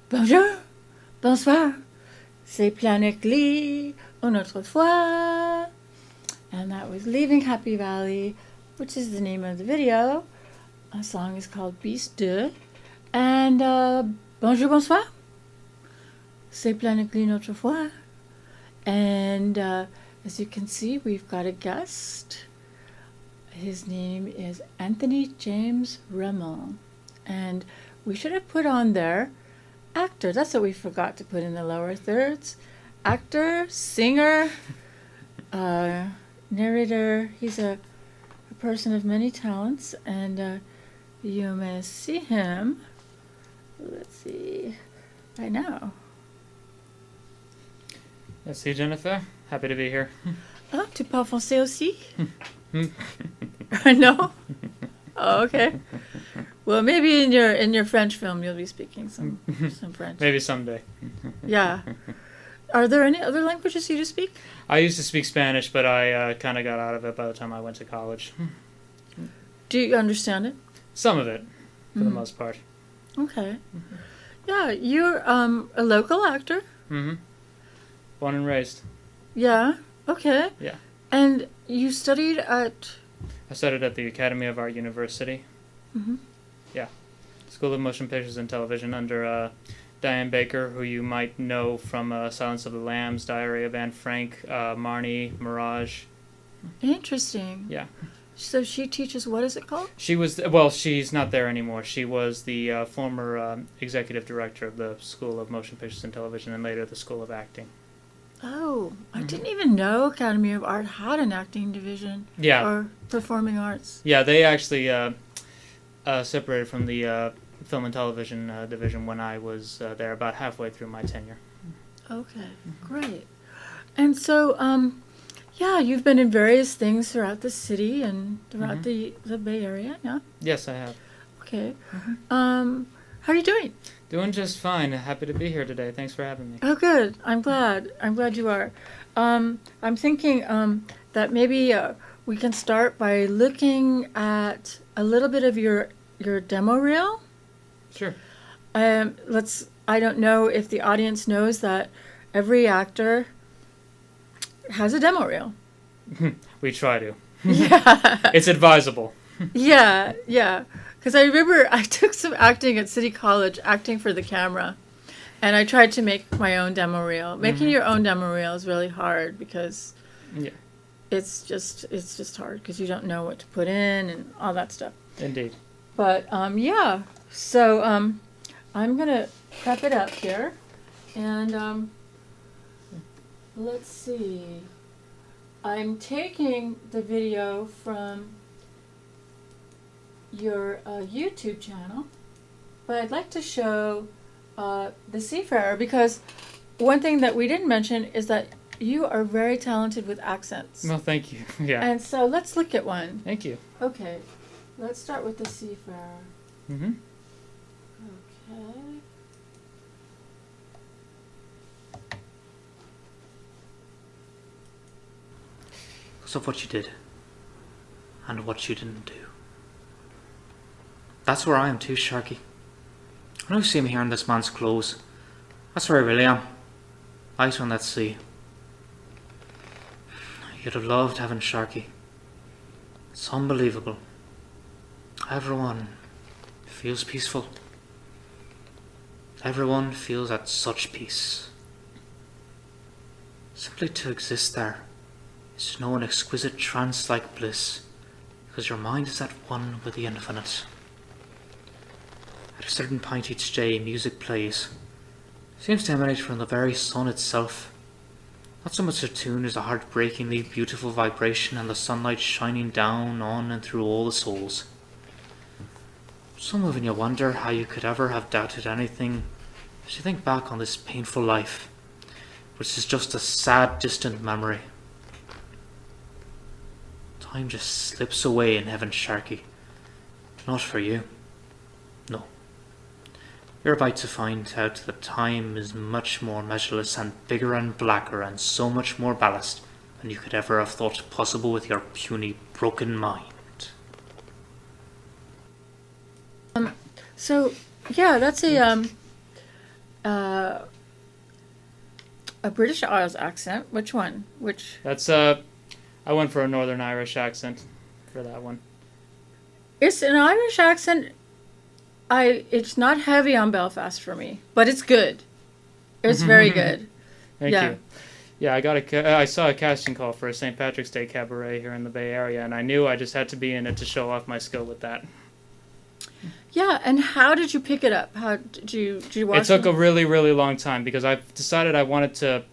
Bonjour, bonsoir, c'est Planet Glee, une autre fois. And that was Leaving Happy Valley, which is the name of the video. A song is called Beast 2. And bonjour, bonsoir, c'est Planet Glee, une autre fois. And as you can see, we've got a guest. His name is Anthony James Remmel. And we should have put on there actor. That's what we forgot to put in the lower thirds. Actor, singer, narrator. He's a person of many talents, and you may see him. Let's see, right now. Merci, Jennifer. Happy to be here. Ah, tu parles français aussi? No? Oh, okay. Well, maybe in your French film you'll be speaking some French. Maybe someday. Yeah. Are there any other languages you do speak? I used to speak Spanish, but I kind of got out of it by the time I went to college. Do you understand it? Some of it, for the most part. Okay. Yeah, you're a local actor. Mm-hmm. Born and raised. Yeah. Okay. Yeah. And you studied at... I studied at the Academy of Art University. Mm-hmm. Yeah. School of Motion Pictures and Television under Diane Baker, who you might know from Silence of the Lambs, Diary of Anne Frank, Marnie, Mirage. Interesting. Yeah. So she teaches, what is it called? She was, well, she's not there anymore. She was the former executive director of the School of Motion Pictures and Television and later the School of Acting. Oh, I didn't even know Academy of Art had an acting division. Yeah. Or performing arts. Yeah, they actually separated from the film and television division when I was there about halfway through my tenure. Okay, great. And so, yeah, you've been in various things throughout the city and throughout the Bay Area, yeah? Yes, I have. Okay. How are you doing? Doing just fine. Happy to be here today. Thanks for having me. Oh, good. I'm glad. I'm glad you are. I'm thinking that maybe we can start by looking at a little bit of your demo reel. Sure. I don't know if the audience knows that every actor has a demo reel. We try to. Yeah. It's advisable. Yeah. Because I remember I took some acting at City College, acting for the camera, and I tried to make my own demo reel. Making your own demo reel is really hard because it's just hard because you don't know what to put in and all that stuff. Indeed. But yeah, so I'm gonna prep it up here, and let's see. I'm taking the video from your YouTube channel, but I'd like to show the Seafarer because one thing that we didn't mention is that you are very talented with accents. Well, thank you. Yeah. And so let's look at one. Thank you. Okay, let's start with the seafarer. Mm-hmm. Okay. Because of what you did. And what you didn't do. That's where I am too, Sharky. When you see me here in this man's clothes, that's where I really am. Out on that sea. You'd have loved having Sharky. It's unbelievable. Everyone feels peaceful. Everyone feels at such peace. Simply to exist there is to know an exquisite trance-like bliss, because your mind is at one with the infinite. At a certain point each day, music plays. It seems to emanate from the very sun itself. Not so much a tune as a heartbreakingly beautiful vibration and the sunlight shining down on and through all the souls. So moving you wonder how you could ever have doubted anything as you think back on this painful life, which is just a sad, distant memory. Time just slips away in heaven, Sharky. Not for you. No. You're about to find out that time is much more measureless and bigger and blacker and so much more ballast than you could ever have thought possible with your puny, broken mind. So, yeah, that's a British Isles accent. Which one? Which? That's I went for a Northern Irish accent for that one. It's an Irish accent. It's not heavy on Belfast for me, but it's good. It's very good. Thank you. Yeah, I saw a casting call for a St. Patrick's Day cabaret here in the Bay Area, and I knew I just had to be in it to show off my skill with that. Yeah, and how did you pick it up? How did you watch it? Took a really, really long time because I've decided I wanted to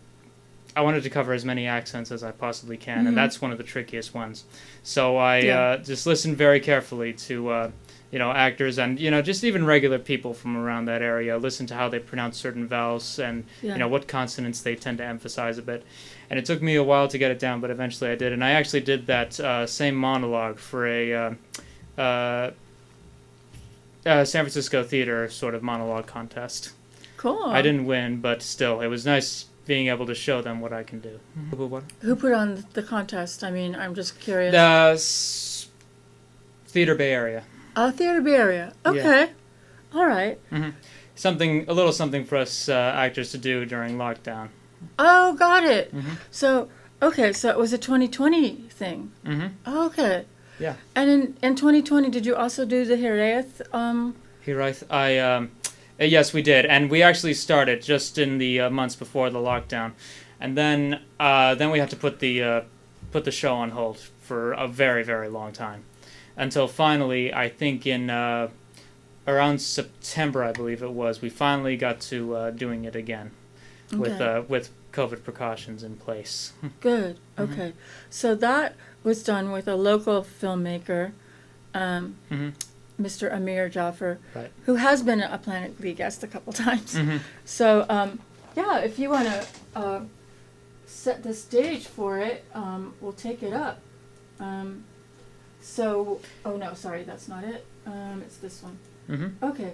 cover as many accents as I possibly can, and that's one of the trickiest ones. So I just listened very carefully to actors and just even regular people from around that area. Listen to how they pronounce certain vowels and what consonants they tend to emphasize a bit. And it took me a while to get it down, but eventually I did. And I actually did that same monologue for a San Francisco theater sort of monologue contest. Cool. I didn't win, but still, it was nice being able to show them what I can do. Who put on the contest? I mean, I'm just curious. The Theater Bay Area. Oh, Theater Bay Area. Okay. Yeah. All right. Mm-hmm. A little something for us actors to do during lockdown. Oh, got it. Mm-hmm. So it was a 2020 thing. Mm-hmm. Oh, okay. Yeah. And in 2020, did you also do the Hiraeth? Hiraeth, yes, we did, and we actually started just in the months before the lockdown, and then we had to put the show on hold for a very, very long time, until finally, I think in around September, I believe it was, we finally got to doing it again, with COVID precautions in place. Good. Okay, so that was done with a local filmmaker, Mr. Amir Jaffer, who has been a Planet Glee guest a couple times. So, if you want to set the stage for it, we'll take it up. Oh no, sorry, that's not it. It's this one. Okay.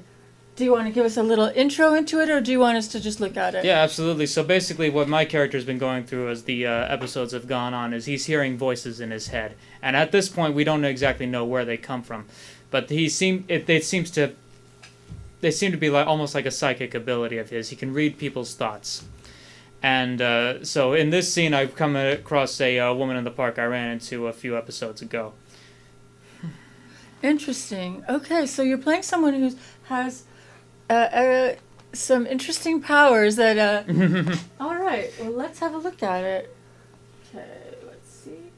Do you want to give us a little intro into it, or do you want us to just look at it? Yeah, absolutely. So basically what my character's been going through as the episodes have gone on is he's hearing voices in his head. And at this point, we don't exactly know where they come from. But they seem to be like almost like a psychic ability of his. He can read people's thoughts. And so in this scene, I've come across a woman in the park I ran into a few episodes ago. Interesting. Okay, so you're playing someone who has some interesting powers that... All right, well, let's have a look at it. Okay, let's see.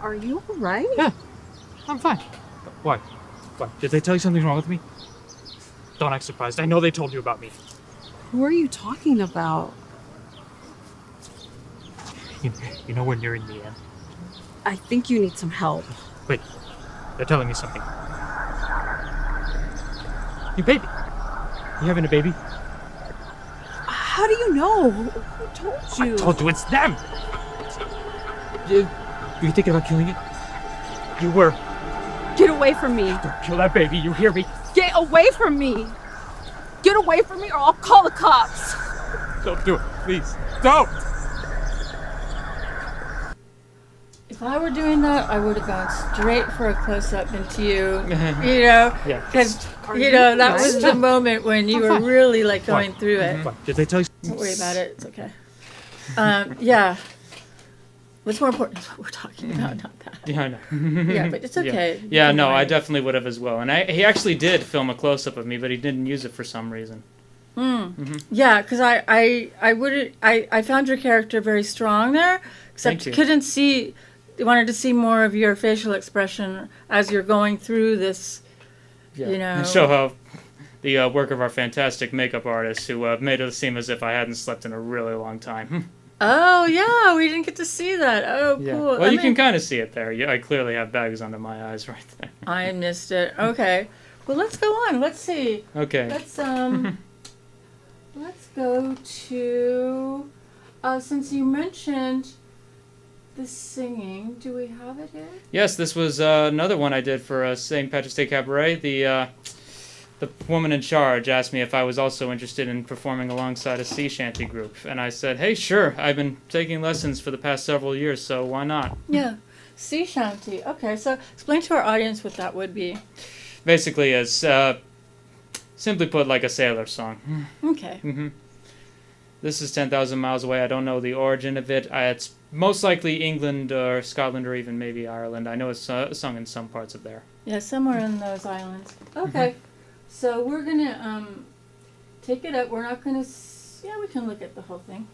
Are you all right? Yeah, I'm fine. Why? Why? Did they tell you something's wrong with me? Don't act surprised. I know they told you about me. Who are you talking about? You know we're nearing the end. I think you need some help. Wait, they're telling me something. Your baby. You having a baby? How do you know? Who told you? I told you it's them! Were you thinking about killing it? You were. Get away from me. Don't kill that baby, you hear me? Get away from me. Get away from me or I'll call the cops. Don't do it, please. Don't! If I were doing that, I would have gone straight for a close-up into you, you know? Yeah. Because, you know, that was the moment when you were really, like, going through it. What? Did they tell you? Don't worry about it. It's okay. Yeah. What's more important is what we're talking about, not that. Yeah, I know. Yeah, but it's okay. Yeah, no, I Don't definitely would have as well. And he actually did film a close-up of me, but he didn't use it for some reason. Yeah, because I found your character very strong there, except Thank you. couldn't see. Wanted to see more of your facial expression as you're going through this. Yeah. You know. And show how the work of our fantastic makeup artist who made it seem as if I hadn't slept in a really long time. Oh yeah, we didn't get to see that. Oh Yeah. cool. Well, you can kind of see it there. I clearly have bags under my eyes right there. I missed it. Okay. Well, let's go on. Let's see. Okay. Let's let's go to since you mentioned the singing, do we have it here? Yes, this was another one I did for St. Patrick's Day Cabaret. The woman in charge asked me if I was also interested in performing alongside a sea shanty group, and I said, "Hey, sure. I've been taking lessons for the past several years, so why not?" Yeah, sea shanty. Okay, so explain to our audience what that would be. Basically, it's simply put, like a sailor song. Okay. This is 10,000 miles away. I don't know the origin of it. It's most likely England or Scotland or even maybe Ireland. I know it's sung in some parts of there. Yeah, somewhere in those islands. Okay, so we're gonna take it up. We're not gonna. Yeah, we can look at the whole thing.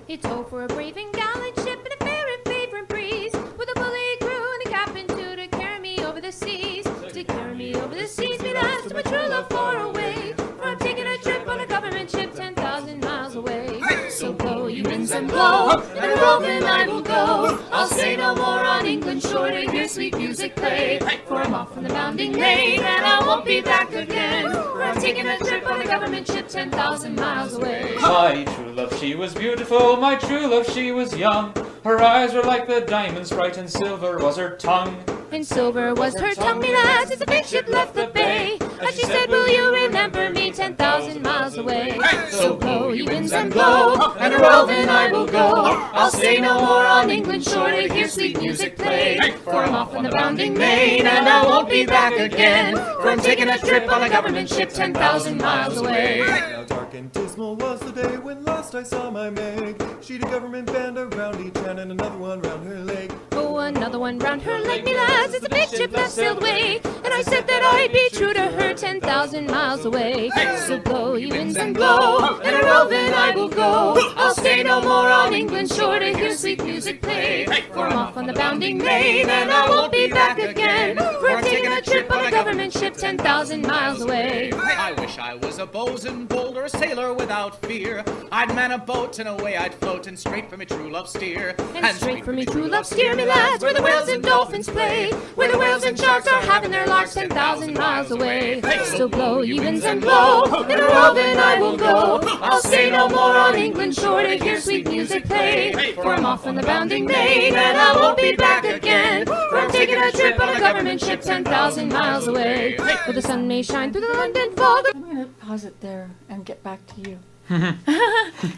It's all for a brave and gallant ship and a fair and favoring breeze, with a bully crew and a captain too to carry me over the seas. To carry me over the seas, me lads, to my true love far away. For I'm taking a trip on a government ship 10,000 miles away. So blow, you winds and blow, and a roving I will go. I'll stay no more on England's shore to hear sweet music play. For I'm off on the bounding main, and I won't be back again. For I'm taking a trip on a government ship 10,000 miles away. My true love, she was beautiful. My true love, she was young. Her eyes were like the diamonds bright, and silver was her tongue. And silver was her tongue, me lads, as the big ship left the bay. And she said, will you remember me 10,000 miles away? So blow, ye winds, and blow, and a roving I will go. I'll stay no more on England's shore to hear sweet music play. For I'm off on the bounding main, and I won't be back again. For I'm taking a trip on a government ship 10,000 miles away. Now dark and dismal was the day when last I saw my Meg. She'd a government band around each hand and another one round her leg. Oh, another one round her leg, me lads, as the big ship left sailed away. And I said that I'd be true to her 10,000 miles away. So blow, ye winds, and blow, and a roving I will go. I'll stay no more on England's shore to hear sweet music play. For I'm off on the bounding main, and I won't be back again. For I'm taking a trip on a government ship 10,000 miles away. I wish I was a bosun, bold, or a sailor without fear. I'd man a boat and away I'd float, and straight for me true love steer. And straight for me true love steer, me lads, where the whales and dolphins play, where the whales and sharks are having their larks 10,000 miles away. So blow, ye winds, and blow, in a roving I will go. I'll stay no more on England's shore to hear sweet music play. For I'm off on the bounding main, and I won't be back again. For I'm taking a trip on a government ship 10,000 miles away. For the sun may shine through the London fog. I'm gonna pause it there and get back to you.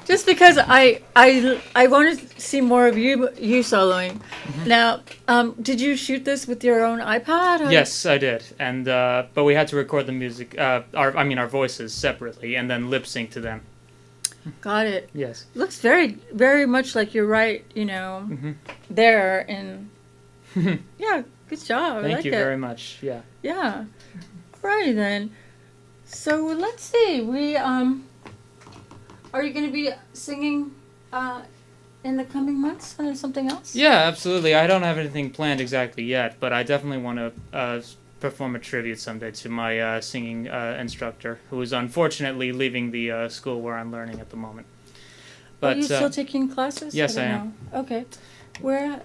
Just because I want to see more of you soloing. Now, did you shoot this with your own iPad? Or? Yes, I did, and but we had to record the music, our voices separately, and then lip sync to them. Got it. Yes. Looks very, very much like you're right. You know, there and yeah, good job. Thank I like you it. very much. Yeah. Yeah. Alrighty then. So let's see. We are you going to be singing in the coming months or something else? Yeah, absolutely. I don't have anything planned exactly yet, but I definitely want to perform a tribute someday to my singing instructor, who is unfortunately leaving the school where I'm learning at the moment. But are you still taking classes? yes, don't I am. know. Okay. Where?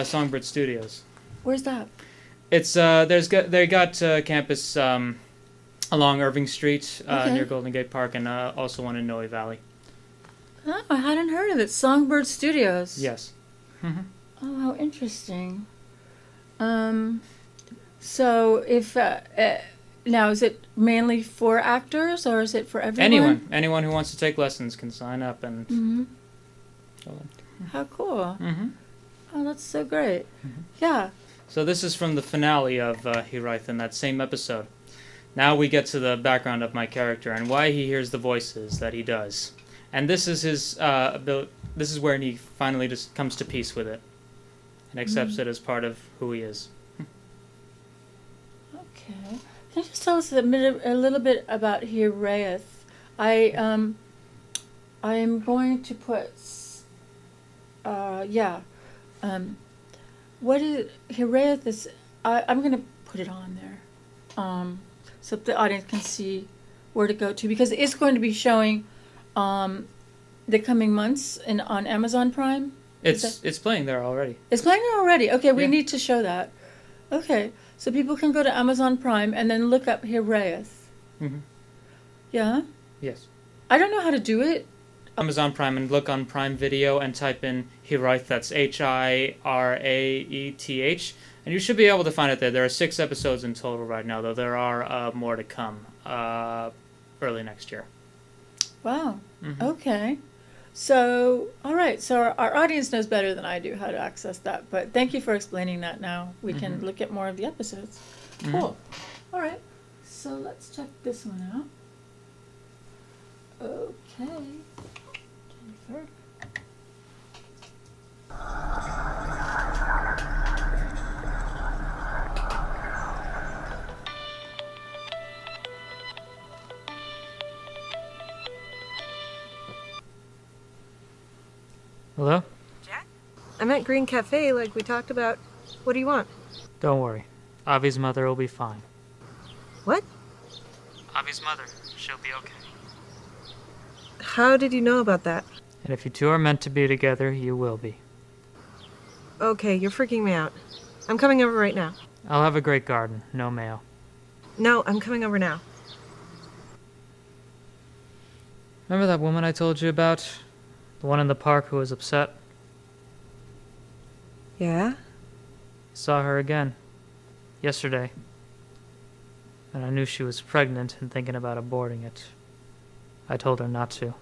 Songbird Studios. Where's that? It's they got campus along Irving Street near Golden Gate Park, and also one in Noe Valley. Oh, I hadn't heard of it. Songbird Studios. Yes. Mm-hmm. Oh, how interesting. So if now is it mainly for actors or is it for everyone? Anyone who wants to take lessons can sign up and. Mm-hmm. How cool. Mm-hmm. Oh, that's so great. Mm-hmm. Yeah. So this is from the finale of Hiraeth in that same episode. Now we get to the background of my character and why he hears the voices that he does. And this is his ability. This is where he finally just comes to peace with it and accepts it as part of who he is. Okay. Can you just tell us a little bit about Hiraeth? I am going to put what is Hiraeth is I'm going to put it on there. So the audience can see where to go to, because it's going to be showing the coming months on Amazon Prime. It's playing there already. It's playing there already. Okay, we need to show that. Okay, so people can go to Amazon Prime and then look up Hiraeth. Mm-hmm. Yeah? Yes. I don't know how to do it. Amazon Prime and look on Prime Video and type in Hiraeth, that's Hiraeth, and you should be able to find it there. There are 6 episodes in total right now, though there are more to come early next year. Wow. Mm-hmm. Okay. So, all right. So our audience knows better than I do how to access that, but thank you for explaining that now. We can look at more of the episodes. Cool. All right. So let's check this one out. Okay. Jennifer. Hello? Jack? I'm at Green Cafe like we talked about. What do you want? Don't worry. Avi's mother will be fine. What? Avi's mother. She'll be okay. How did you know about that? And if you two are meant to be together, you will be. Okay, you're freaking me out. I'm coming over right now. I'll have a great garden. No mail. No, I'm coming over now. Remember that woman I told you about? The one in the park who was upset? Yeah? Saw her again. Yesterday. And I knew she was pregnant and thinking about aborting it. I told her not to.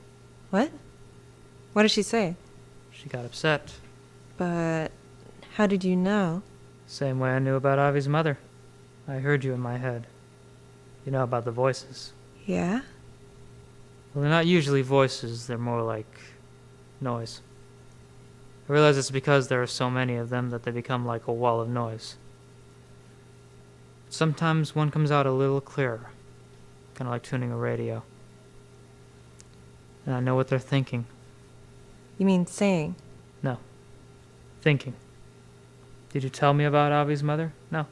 What? What did she say? She got upset. But how did you know? Same way I knew about Avi's mother. I heard you in my head. You know about the voices. Yeah? Well, they're not usually voices, they're more like noise. I realize it's because there are so many of them that they become like a wall of noise. Sometimes one comes out a little clearer, kind of like tuning a radio. And I know what they're thinking. You mean saying? No. Thinking. Did you tell me about Avi's mother? No.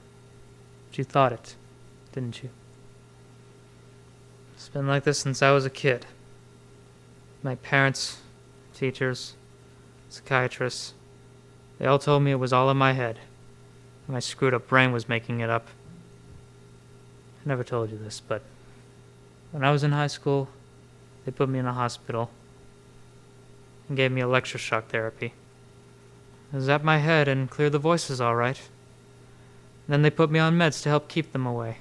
But you thought it, didn't you? It's been like this since I was a kid. My parents, teachers, psychiatrists, they all told me it was all in my head. My screwed up brain was making it up. I never told you this, but when I was in high school, they put me in a hospital and gave me electroshock therapy. It zapped my head and cleared the voices all right. Then they put me on meds to help keep them away.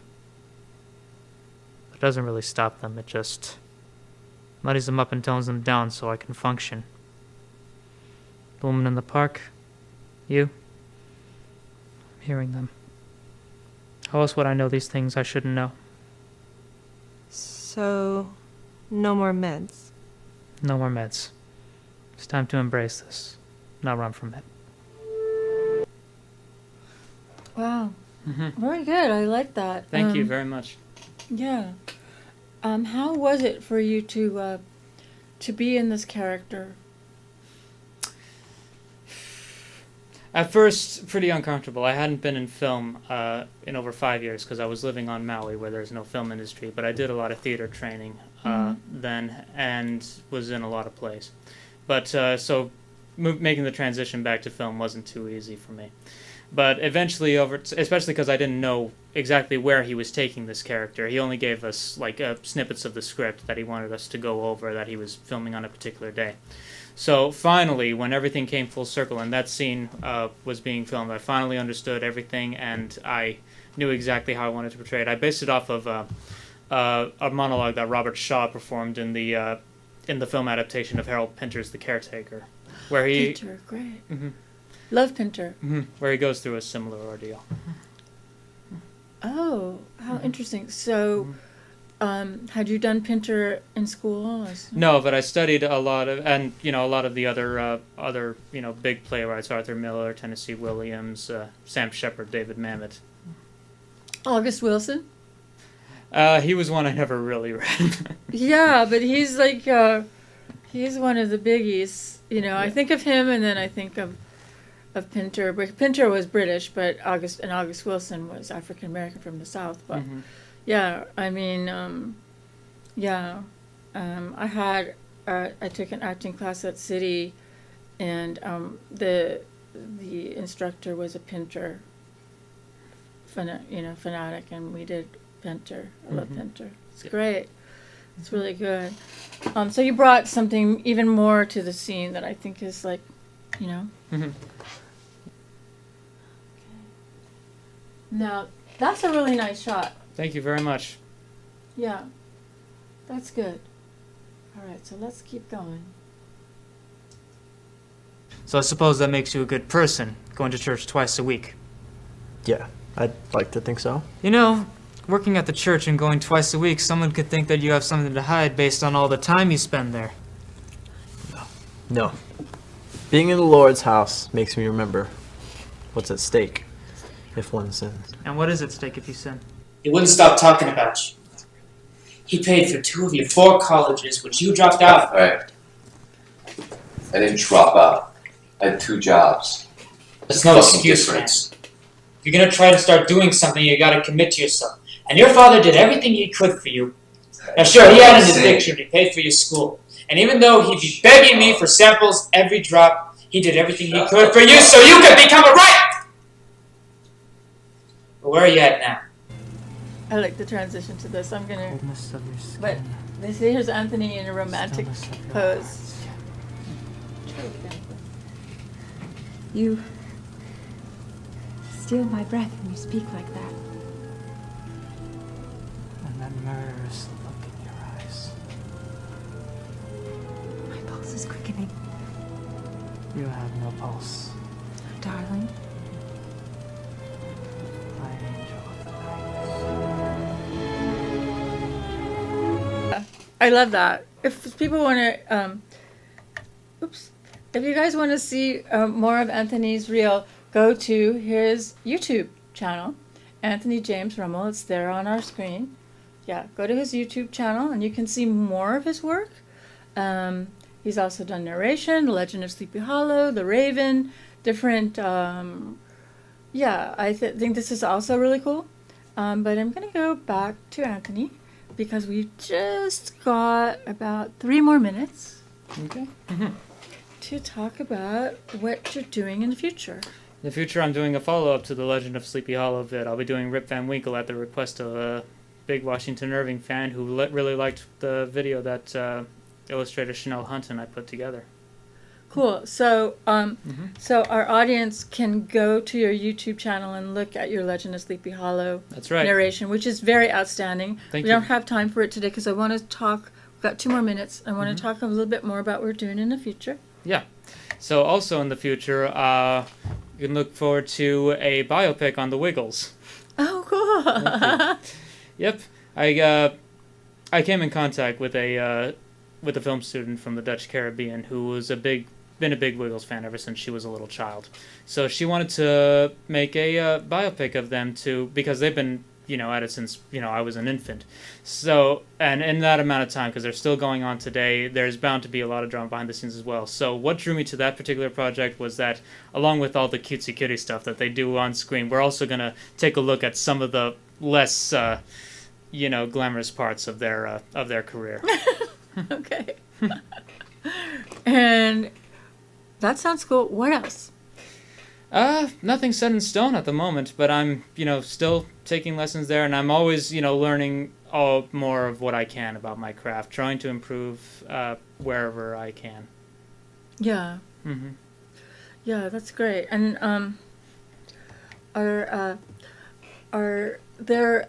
It doesn't really stop them, it just muddies them up and tones them down so I can function. The woman in the park, you, I'm hearing them. How else would I know these things I shouldn't know? So, no more meds? No more meds. It's time to embrace this, not run from it. Wow. Very good. I like that. Thank you very much. Yeah. How was it for you to be in this character? At first, pretty uncomfortable. I hadn't been in film in over 5 years because I was living on Maui where there's no film industry, but I did a lot of theater training then and was in a lot of plays. But so making the transition back to film wasn't too easy for me. But eventually, especially because I didn't know exactly where he was taking this character, he only gave us like snippets of the script that he wanted us to go over that he was filming on a particular day. So finally, when everything came full circle and that scene was being filmed, I finally understood everything and I knew exactly how I wanted to portray it. I based it off of a monologue that Robert Shaw performed in the film adaptation of Harold Pinter's The Caretaker, where he Pinter, great. Love Pinter. Where he goes through a similar ordeal. Oh, how interesting. So, had you done Pinter in school? No, but I studied a lot of, and a lot of the other big playwrights: Arthur Miller, Tennessee Williams, Sam Shepard, David Mamet. August Wilson. He was one I never really read. Yeah, but he's like he's one of the biggies. I think of him, and then I think of Pinter. But Pinter was British, but August Wilson was African American from the South. But yeah, I mean, I took an acting class at City, and the instructor was a Pinter fanatic, and we did Pinter. I love Pinter. It's great. It's really good. So you brought something even more to the scene that I think is like, Now, that's a really nice shot. Thank you very much. Yeah, that's good. All right, so let's keep going. So I suppose that makes you a good person, going to church twice a week. Yeah, I'd like to think so. Working at the church and going twice a week, someone could think that you have something to hide based on all the time you spend there. No. Being in the Lord's house makes me remember what's at stake if one sins. And what is at stake if you sin? He wouldn't stop talking about you. He paid for 2 of your 4 colleges, which you dropped out of. Right. I didn't drop out. I had 2 jobs. There's no excuse, man. If you're gonna try to start doing something, you gotta commit to yourself. And your father did everything he could for you. Now sure, he had an addiction, he paid for your school. And even though he'd be begging me for samples every drop, he did everything he could for you so you could become a writer! But where are you at now? I like the transition to this. I'm gonna. But here's Anthony in a romantic pose. You steal my breath when you speak like that. And that murderous look in your eyes. My pulse is quickening. You have no pulse. Darling. My angel of the night. I love that. If people want to, if you guys want to see more of Anthony's reel, go to his YouTube channel, Anthony James Rummel. It's there on our screen. Yeah, go to his YouTube channel and you can see more of his work. He's also done narration, The Legend of Sleepy Hollow, The Raven, different. Yeah, I think this is also really cool. But I'm going to go back to Anthony because we just got about 3 more minutes. Okay. To talk about what you're doing in the future. In the future, I'm doing a follow-up to The Legend of Sleepy Hollow vid. I'll be doing Rip Van Winkle at the request of a big Washington Irving fan who really liked the video that illustrator Chanel Hunt and I put together. Cool. So, so our audience can go to your YouTube channel and look at your Legend of Sleepy Hollow narration, which is very outstanding. We don't have time for it today because I want to talk. We've got 2 more minutes. I want to talk a little bit more about what we're doing in the future. Yeah. So also in the future, you can look forward to a biopic on the Wiggles. Oh, cool. Yep. I came in contact with a film student from the Dutch Caribbean who was been a big Wiggles fan ever since she was a little child. So she wanted to make a biopic of them because they've been at it since I was an infant. So, and in that amount of time, because they're still going on today, there's bound to be a lot of drama behind the scenes as well. So what drew me to that particular project was that, along with all the cutesy kitty stuff that they do on screen, we're also going to take a look at some of the less glamorous parts of their career. Okay. And That sounds cool. What else? Nothing set in stone at the moment, but I'm, still taking lessons there, and I'm always, learning all more of what I can about my craft, trying to improve wherever I can. Yeah. Mm-hmm. Yeah, that's great. And are there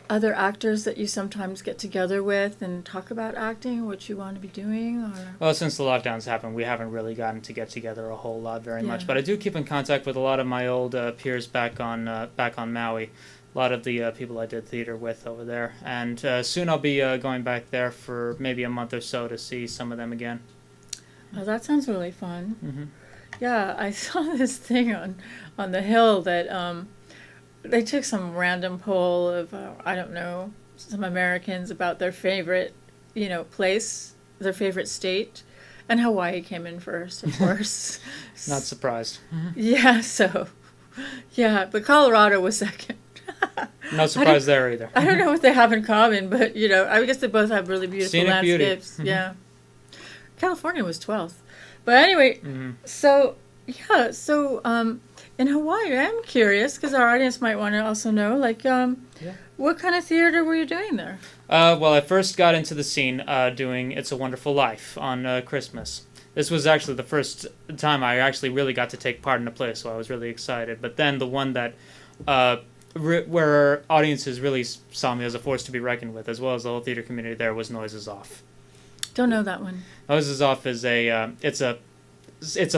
other actors that you sometimes get together with and talk about acting, what you want to be doing? Or? Well, since the lockdowns happened, we haven't really gotten to get together a whole lot very much. Yeah. But I do keep in contact with a lot of my old peers back on Maui. A lot of the people I did theater with over there. And soon I'll be going back there for maybe a month or so to see some of them again. Oh, that sounds really fun. Mm-hmm. Yeah, I saw this thing on the Hill that they took some random poll of, I don't know, some Americans about their favorite, place, their favorite state, and Hawaii came in first, of course. Not surprised. Yeah, but Colorado was second. No surprise there either. I don't know what they have in common, but, I guess they both have really beautiful Scenic landscapes. beauty. Yeah. California was 12th. But anyway, so in Hawaii, I'm curious, because our audience might want to also know, what kind of theater were you doing there? Well, I first got into the scene doing It's a Wonderful Life on Christmas. This was actually the first time I actually really got to take part in a play, so I was really excited. But then the one that where audiences really saw me as a force to be reckoned with, as well as the whole theater community there, was Noises Off. Don't know that one. Noises Off is it's a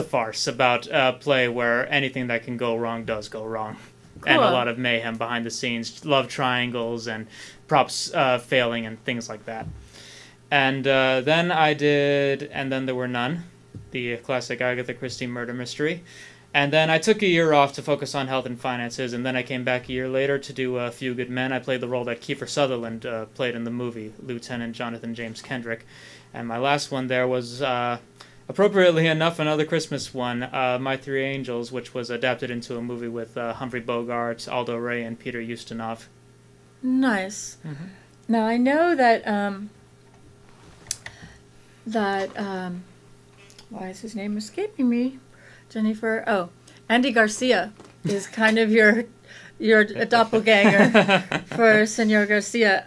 farce about a play where anything that can go wrong does go wrong. Cool. And a lot of mayhem behind the scenes, love triangles and props failing and things like that. And then I did And Then There Were None, the classic Agatha Christie murder mystery. And then I took a year off to focus on health and finances, and then I came back a year later to do A Few Good Men. I played the role that Kiefer Sutherland played in the movie, Lieutenant Jonathan James Kendrick. And my last one there was, appropriately enough, another Christmas one, My Three Angels, which was adapted into a movie with Humphrey Bogart, Aldo Ray, and Peter Ustinov. Nice. Mm-hmm. Now, I know that, why is his name escaping me? Jennifer. Oh, Andy Garcia is kind of your doppelganger for Senor Garcia.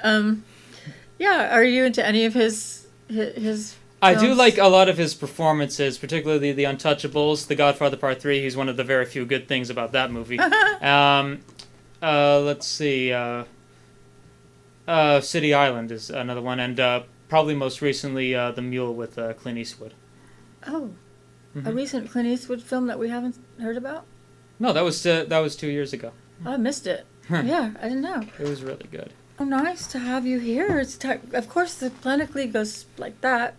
Yeah, are you into any of his I do like a lot of his performances, particularly The Untouchables, The Godfather Part 3. He's one of the very few good things about that movie. Let's see. City Island is another one, and probably most recently The Mule with Clint Eastwood. Oh. A recent Clint Eastwood film that we haven't heard about? No, that was 2 years ago. Oh, I missed it. Yeah, I didn't know. It was really good. Oh, nice to have you here. Of course, the Planet Glee goes like that.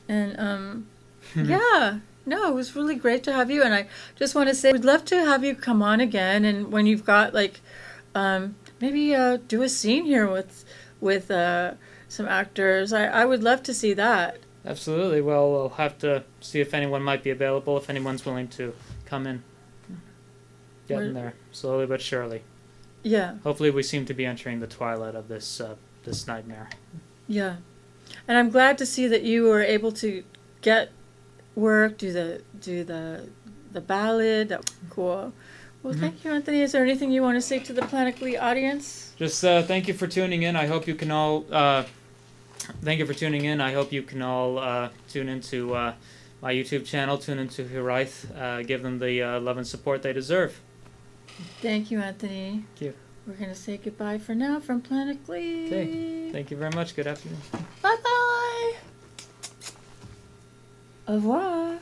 And, yeah. No, it was really great to have you. And I just want to say, we'd love to have you come on again. And when you've got, maybe do a scene here with some actors. I would love to see that. Absolutely. Well, we'll have to see if anyone might be available, if anyone's willing to come in. Getting there, slowly but surely. Yeah. Hopefully we seem to be entering the twilight of this nightmare. Yeah. And I'm glad to see that you were able to get work, do the ballad. That was cool. Well, thank you, Anthony. Is there anything you want to say to the Planet Glee audience? Just thank you for tuning in. I hope you can all... Thank you for tuning in. I hope you can all tune into my YouTube channel, tune into Hiraith, give them the love and support they deserve. Thank you, Anthony. Thank you. We're going to say goodbye for now from Planet Glee. Okay. Thank you very much. Good afternoon. Bye-bye. Au revoir.